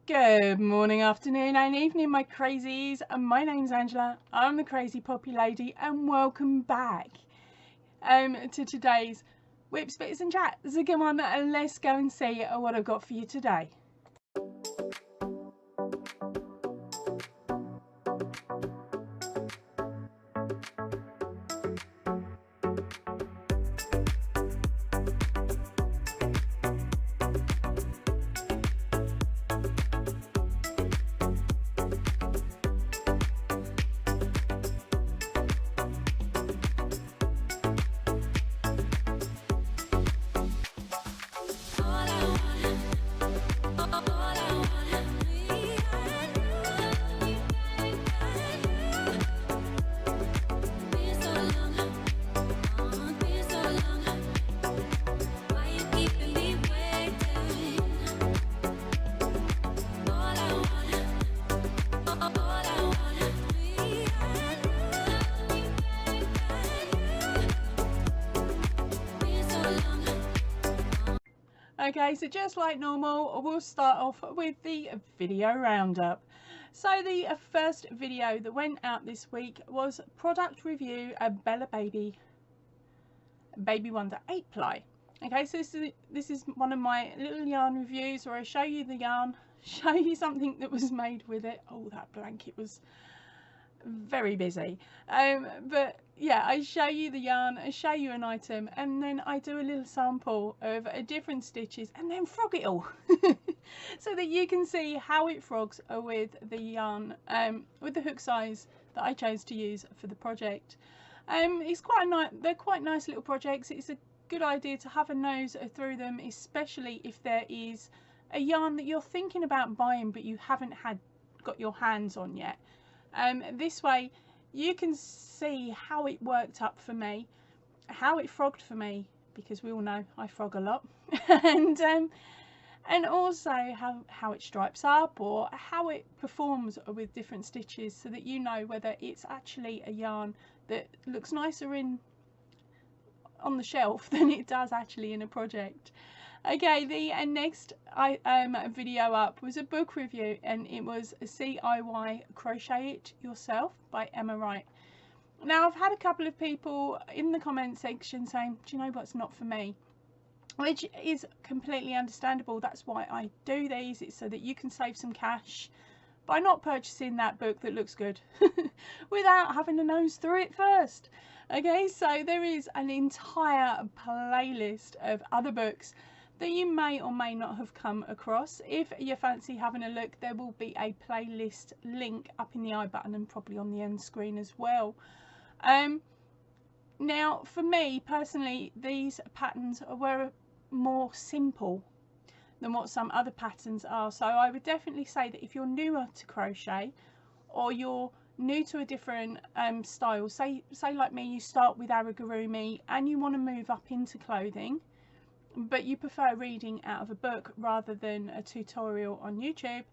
Good morning, afternoon and evening, my crazies. My name's Angela. I'm the Crazy Poppy Lady and welcome back to today's Whips, Bits and Chat. So come on, let's go and see what I've got for you today. Okay, so just like normal, we'll start off with the video roundup. So the first video that went out this week was product review Bella Baby Wonder 8 ply. Okay, so this is one of my little yarn reviews where I show you the yarn, show you something that was made with it. Oh, that blanket was very busy, but yeah, I show you the yarn, I show you an item, and then I do a little sample of different stitches and then frog it all so that you can see how it frogs with the yarn, with the hook size that I chose to use for the project. It's quite nice, they're quite nice little projects. It's a good idea to have a nose through them, especially if there is a yarn that you're thinking about buying but you haven't got your hands on yet. This way you can see how it worked up for me, how it frogged for me, because we all know I frog a lot, and also how it stripes up or how it performs with different stitches, so that you know whether it's actually a yarn that looks nicer on the shelf than it does actually in a project. Okay, the next video up was a book review, and it was CIY Crochet It Yourself by Emma Wright. Now, I've had a couple of people in the comment section saying, do you know what's not for me? Which is completely understandable. That's why I do these. It's so that you can save some cash by not purchasing that book that looks good without having a nose through it first. Okay, so there is an entire playlist of other books that you may or may not have come across. If you fancy having a look, there will be a playlist link up in the I button and probably on the end screen as well. Now, for me personally, these patterns were more simple than what some other patterns are. So I would definitely say that if you're newer to crochet, or you're new to a different style, say like me, you start with amigurumi and you want to move up into clothing, but you prefer reading out of a book rather than a tutorial on YouTube,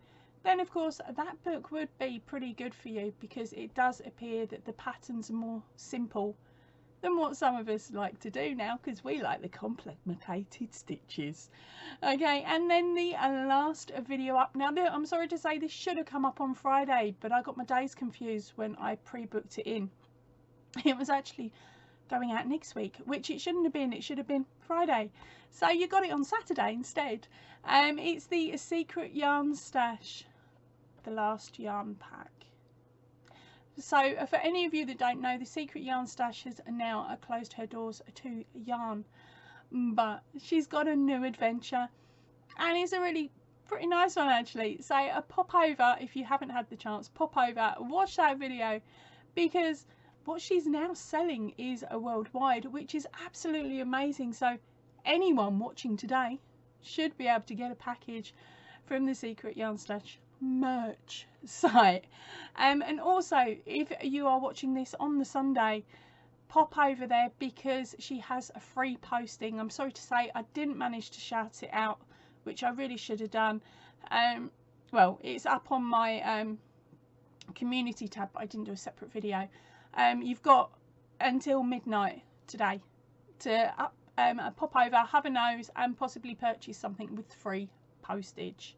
then of course that book would be pretty good for you, because it does appear that the patterns are more simple than what some of us like to do now, because we like the complicated stitches. Okay, and then the last video up. Now, I'm sorry to say this should have come up on Friday, but I got my days confused when I pre-booked it in. It was actually going out next week, which it shouldn't have been. It should have been Friday, so you got it on Saturday instead. It's the Secret Yarn Stash, the last yarn pack. So for any of you that don't know, the Secret Yarn Stash has now closed her doors to yarn, but she's got a new adventure, and it's a really pretty nice one actually. So pop over, if you haven't had the chance, pop over, watch that video, because what she's now selling is a worldwide, which is absolutely amazing. So anyone watching today should be able to get a package from the Secret Yarn Stash merch site. And also, if you are watching this on the Sunday, pop over there, because she has a free posting. I'm sorry to say I didn't manage to shout it out, which I really should have done. Well, it's up on my community tab, but I didn't do a separate video. You've got until midnight today to pop over, have a nose, and possibly purchase something with free postage.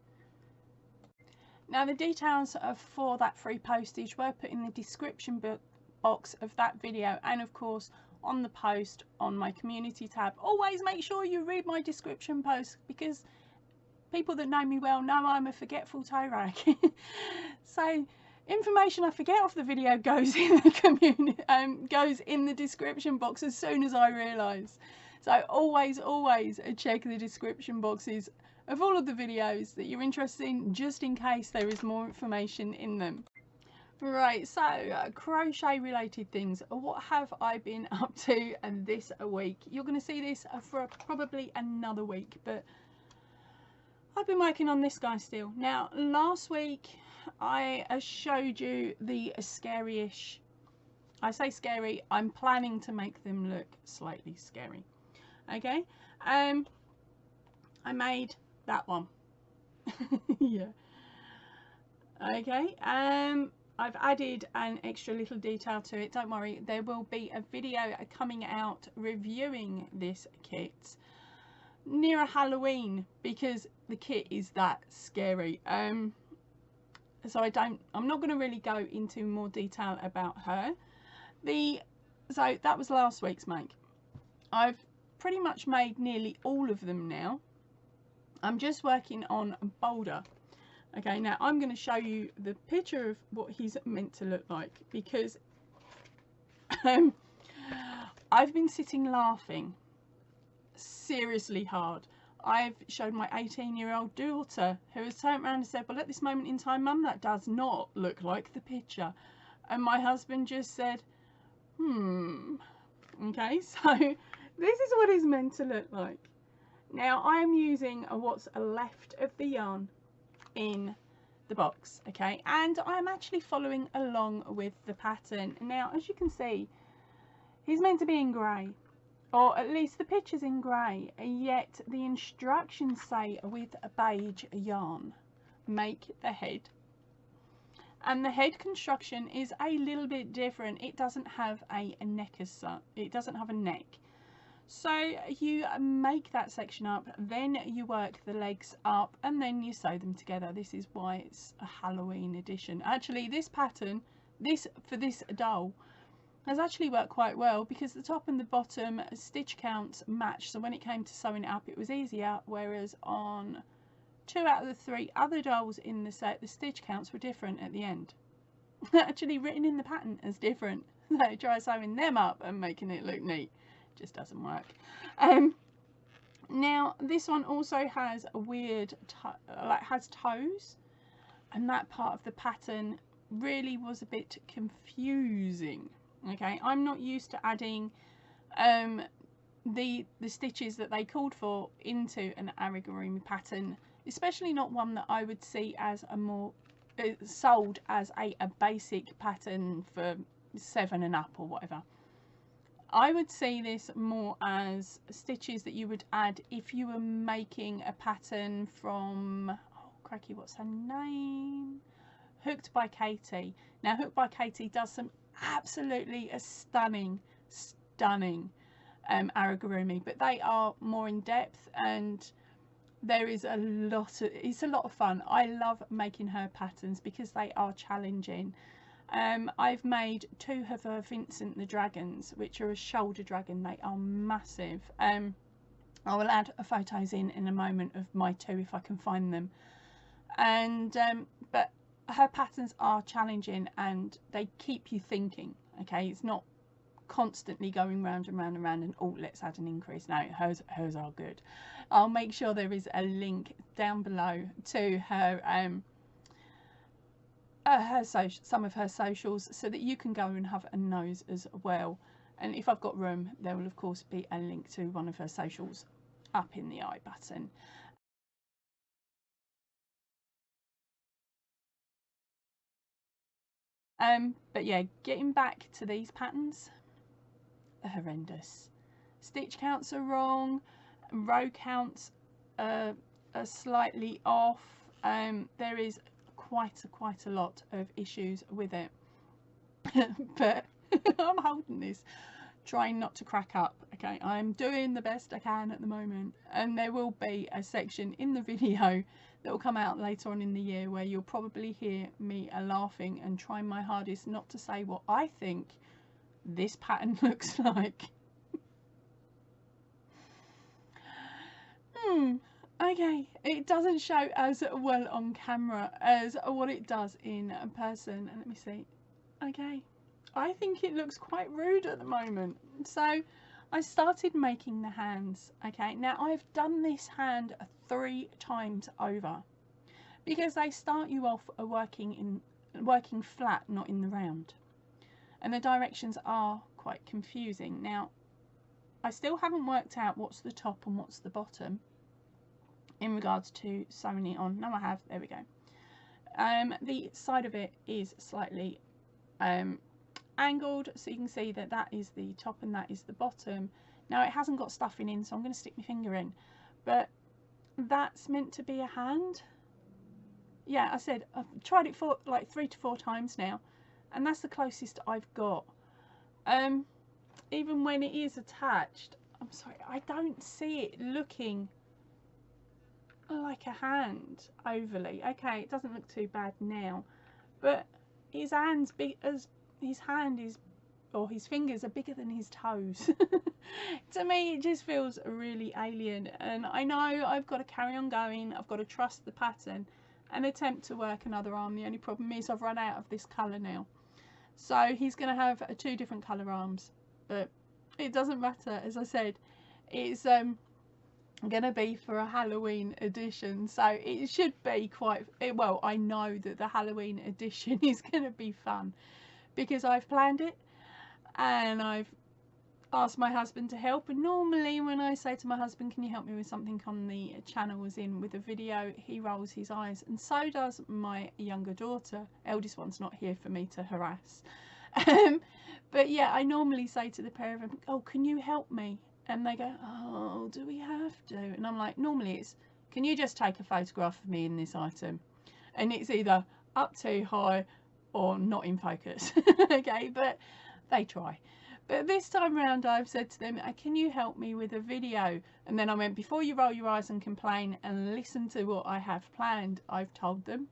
Now the details for that free postage were put in the description box of that video, and of course on the post on my community tab. Always make sure you read my description post, because people that know me well know I'm a forgetful toe rag. So information I forget off the video goes in the goes in the description box as soon as I realise. So always check the description boxes of all of the videos that you're interested in, just in case there is more information in them. Right, so crochet related things. What have I been up to this week? You're going to see this for probably another week, but I've been working on this guy still. Now last week I showed you the scary-ish, I say scary, I'm planning to make them look slightly scary. Okay, I made that one. Yeah. Okay, I've added an extra little detail to it. Don't worry, there will be a video coming out reviewing this kit near Halloween, because the kit is that scary. So I'm not going to really go into more detail about her. So that was last week's make. I've pretty much made nearly all of them now. I'm just working on a boulder. Okay, now I'm going to show you the picture of what he's meant to look like, because I've been sitting laughing seriously hard. I've showed my 18-year-old daughter, who has turned around and said, well, at this moment in time, Mum, that does not look like the picture. And my husband just said, okay, so this is what it's meant to look like. Now I am using what's left of the yarn in the box, okay, and I'm actually following along with the pattern. Now as you can see, he's meant to be in grey, or at least the picture's in grey, yet the instructions say with a beige yarn make the head, and the head construction is a little bit different. It doesn't have a neck as such, it doesn't have a neck. So you make that section up, then you work the legs up, and then you sew them together. This is why it's a Halloween edition. Actually, this pattern, for this doll, has actually worked quite well, because the top and the bottom stitch counts match. So when it came to sewing it up, it was easier, whereas on 2 out of the 3 other dolls in the set, the stitch counts were different at the end. Actually written in the pattern as different. So try sewing them up and making it look neat. Just doesn't work. Now this one also has a weird has toes, and that part of the pattern really was a bit confusing. Okay, I'm not used to adding the stitches that they called for into an amigurumi pattern, especially not one that I would see as a more sold as a basic pattern for 7 and up or whatever. I would see this more as stitches that you would add if you were making a pattern from, oh cracky, what's her name? Hooked by Katie. Now Hooked by Katie does some absolutely stunning amigurumi, but they are more in depth, and there is it's a lot of fun. I love making her patterns because they are challenging. I've made 2 of her Vincent the Dragons, which are a shoulder dragon. They are massive. I will add photos in a moment of my 2 if I can find them. And but her patterns are challenging, and they keep you thinking. Okay, it's not constantly going round and round and round and, oh, let's add an increase. No, hers are good. I'll make sure there is a link down below to her some of her socials, so that you can go and have a nose as well. And if I've got room, there will of course be a link to one of her socials up in the I button. But yeah, getting back to these patterns, they're horrendous. Stitch counts are wrong, row counts are slightly off. There is quite a lot of issues with it. But I'm holding this, trying not to crack up. Okay, I'm doing the best I can at the moment, and there will be a section in the video that will come out later on in the year, where you'll probably hear me laughing and trying my hardest not to say what I think this pattern looks like. Okay, it doesn't show as well on camera as what it does in person. And let me see. Okay, I think it looks quite rude at the moment. So I started making the hands. Okay, now I've done this hand 3 times over, because they start you off working flat, not in the round, and the directions are quite confusing. Now I still haven't worked out what's the top and what's the bottom in regards to sewing it on. No, I have. There we go. The side of it is slightly angled, so you can see that that is the top and that is the bottom. Now it hasn't got stuffing in, so I'm going to stick my finger in, but that's meant to be a hand. Yeah, I said I've tried it for like 3 to 4 times now, and that's the closest I've got. Even when it is attached, I'm sorry, I don't see it looking like a hand overly. Okay, it doesn't look too bad now, but his hand's big as his hand is, or his fingers are bigger than his toes. To me it just feels really alien, and I know I've got to carry on going. I've got to trust the pattern and attempt to work another arm. The only problem is I've run out of this colour now, so he's going to have 2 different colour arms, but it doesn't matter. As I said, it's gonna be for a Halloween edition, so it should be quite well. I know that the Halloween edition is gonna be fun because I've planned it and I've asked my husband to help. And normally when I say to my husband, can you help me with something on the channel, as in with a video, he rolls his eyes, and so does my younger daughter. Eldest one's not here for me to harass. But yeah, I normally say to the pair of them, oh, can you help me? And they go, oh, do we have to? And I'm like, normally it's, can you just take a photograph of me in this item? And it's either up too high or not in focus. Okay, but they try. But this time around I've said to them, can you help me with a video? And then I went, before you roll your eyes and complain, and listen to what I have planned. I've told them.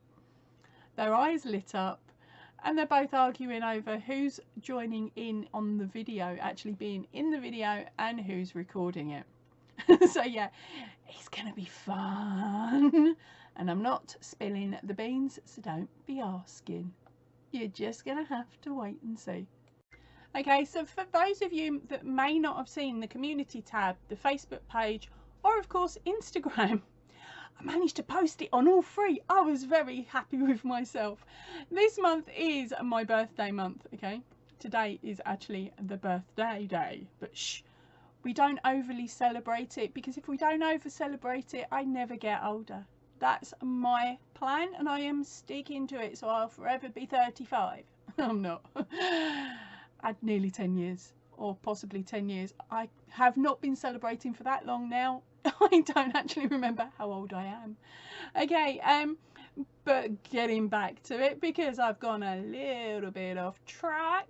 Their eyes lit up, and they're both arguing over who's joining in on the video, actually being in the video, and who's recording it. So yeah, it's gonna be fun, and I'm not spilling the beans, so don't be asking. You're just gonna have to wait and see. Okay, so for those of you that may not have seen the community tab, the Facebook page, or of course Instagram, I managed to post it on all 3. I was very happy with myself. This month is my birthday month, okay? Today is actually the birthday day, but shh, we don't overly celebrate it, because if we don't over celebrate it, I never get older. That's my plan, and I am sticking to it, so I'll forever be 35. I'm not. I'd nearly 10 years, or possibly 10 years. I have not been celebrating for that long now. I don't actually remember how old I am. Okay, but getting back to it, because I've gone a little bit off track.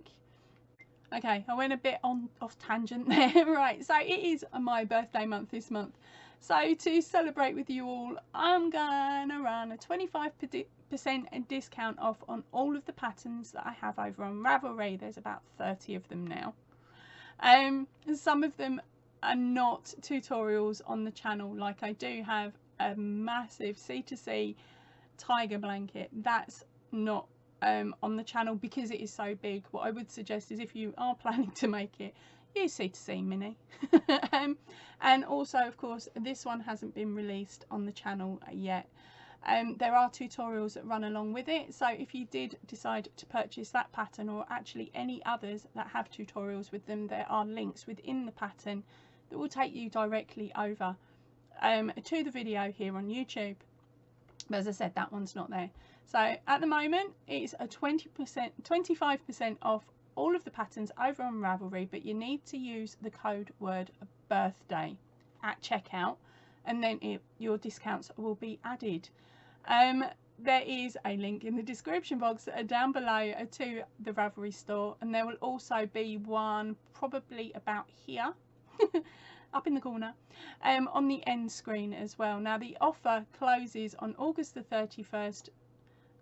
Okay, I went a bit off tangent there. Right, so it is my birthday month this month. So to celebrate with you all, I'm gonna run a 25% discount off on all of the patterns that I have over on Ravelry. There's about 30 of them now. Some of them are not tutorials on the channel. Like I do have a massive C2C tiger blanket that's not on the channel because it is so big. What I would suggest is, if you are planning to make it, use C2C mini. And also, of course, this one hasn't been released on the channel yet. There are tutorials that run along with it, so if you did decide to purchase that pattern, or actually any others that have tutorials with them, there are links within the pattern that will take you directly over to the video here on YouTube. But as I said, that one's not there. So at the moment it's a 25% off all of the patterns over on Ravelry, but you need to use the code word birthday at checkout, and then your discounts will be added. There is a link in the description box down below to the Ravelry store, and there will also be one probably about here up in the corner, on the end screen as well. Now the offer closes on August the 31st,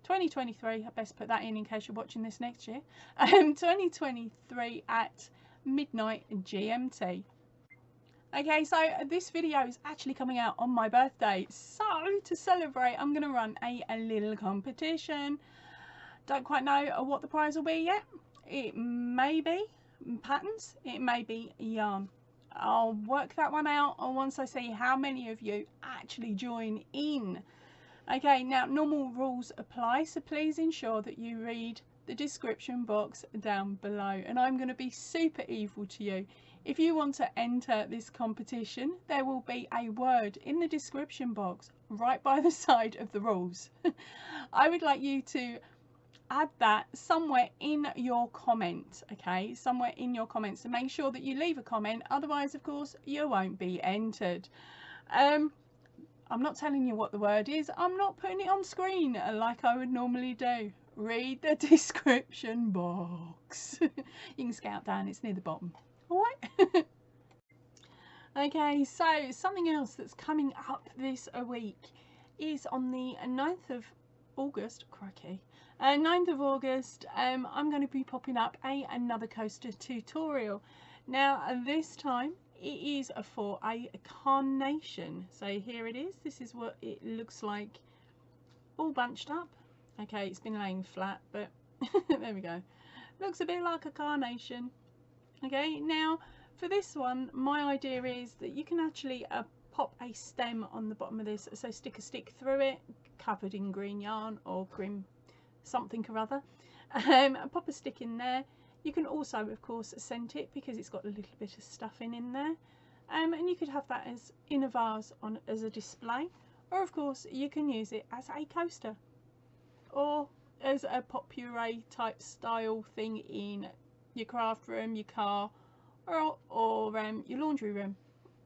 2023. I best put that in case you're watching this next year. 2023 at midnight GMT. Okay, so this video is actually coming out on my birthday, so to celebrate I'm going to run a little competition. Don't quite know what the prize will be yet. It may be patterns, it may be yarn. I'll work that one out once I see how many of you actually join in. Okay, now normal rules apply, so please ensure that you read the description box down below, and I'm going to be super evil to you. If you want to enter this competition, there will be a word in the description box right by the side of the rules. I would like you to add that somewhere in your comment, okay, somewhere in your comments, to make sure that you leave a comment, otherwise of course you won't be entered. I'm not telling you what the word is, I'm not putting it on screen like I would normally do. Read the description box. You can scout down, it's near the bottom. Alright. Okay, so something else that's coming up this week is on the 9th of August, crikey, 9th of August, I'm going to be popping up another coaster tutorial. Now this time it is for a carnation. So here it is, this is what it looks like all bunched up. Okay, it's been laying flat, but there we go, looks a bit like a carnation. Okay, now for this one my idea is that you can actually pop a stem on the bottom of this, so stick a stick through it covered in green yarn or green something or other, pop a stick in there. You can also of course scent it because it's got a little bit of stuffing in there, and you could have that as in a vase as a display, or of course you can use it as a coaster or as a pot puree type style thing in your craft room, your car, or your laundry room.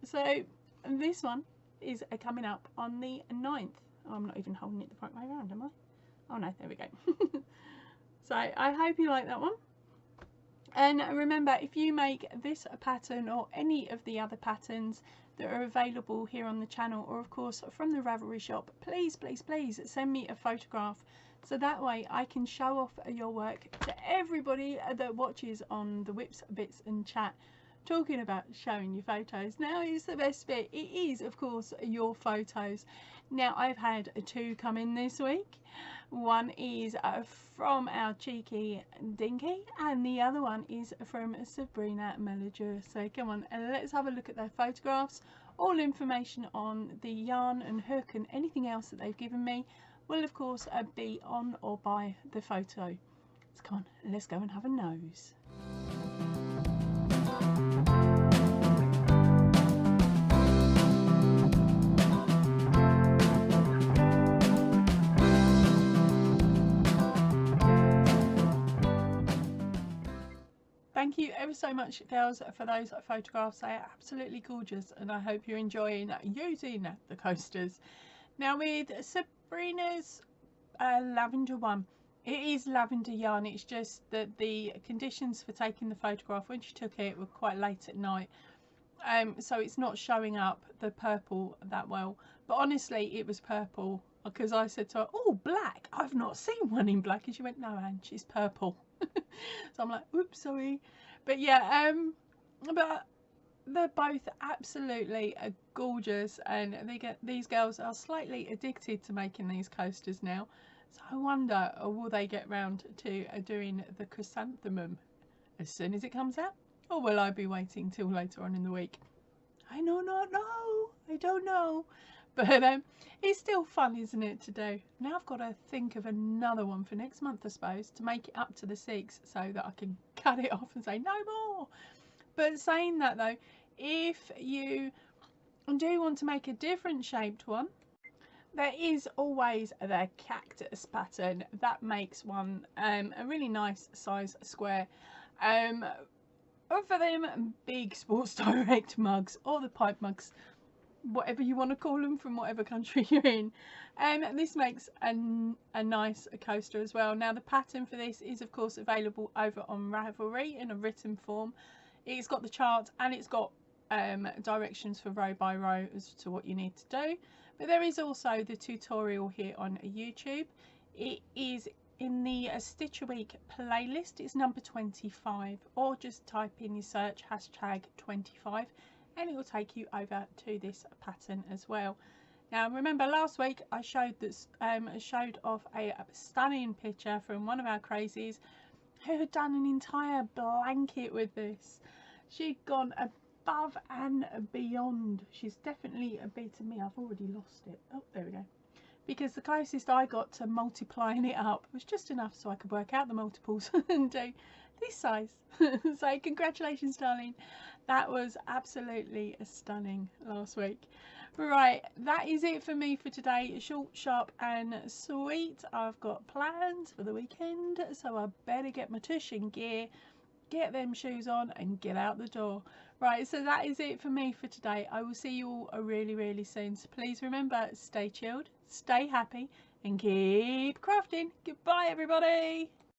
So this one is coming up on the 9th. Oh, I'm not even holding it the right way around, am I? Oh no, there we go. So I hope you like that one. And remember, if you make this pattern or any of the other patterns that are available here on the channel, or of course from the Ravelry shop, please send me a photograph, so that way I can show off your work to everybody that watches on the Whips, Bits and Chat. Talking about showing your photos, now is the best bit. It is of course your photos. Now I've had 2 come in this week. One is from our cheeky Dinky, and the other one is from Sabrina Melager. So come on, and let's have a look at their photographs. All information on the yarn and hook and anything else that they've given me will of course be on or by the photo. So come on, let's go and have a nose. Thank you ever so much, girls, for those photographs. They are absolutely gorgeous, and I hope you're enjoying using the coasters. Now with Sabrina's lavender one, it is lavender yarn. It's just that the conditions for taking the photograph when she took it were quite late at night, so it's not showing up the purple that well. But honestly, it was purple, because I said to her, "Oh, black, I've not seen one in black," and she went, "No, Anne, she's purple." So I'm like, oops, sorry. But yeah, but they're both absolutely gorgeous, and these girls are slightly addicted to making these coasters now. So I wonder, will they get round to doing the chrysanthemum as soon as it comes out, or will I be waiting till later on in the week? I don't know. But it's still fun, isn't it, to do? Now I've got to think of another one for next month, I suppose, to make it up to the 6, so that I can cut it off and say no more. But saying that though, if you do want to make a different shaped one, there is always the cactus pattern. That makes one a really nice size square. For them big Sports Direct mugs, or the pipe mugs, whatever you want to call them, from whatever country you're in. This makes a nice coaster as well. Now the pattern for this is of course available over on Ravelry in a written form. It's got the chart and it's got directions for row by row as to what you need to do, but there is also the tutorial here on YouTube. It is in the Stitch a Week playlist. It's number 25, or just type in your search hashtag 25 and it will take you over to this pattern as well. Now remember, last week I showed this showed off a stunning picture from one of our crazies who had done an entire blanket with this. She'd gone above and beyond. She's definitely beaten me. I've already lost it. Oh, there we go. Because the closest I got to multiplying it up was just enough so I could work out the multiples and do this size. So congratulations, darling. That was absolutely stunning last week. Right, that is it for me for today. Short, sharp and sweet. I've got plans for the weekend, so I better get my tush and gear, get them shoes on and get out the door. Right, so that is it for me for today. I will see you all really soon. So please remember, stay chilled, stay happy and keep crafting. Goodbye everybody.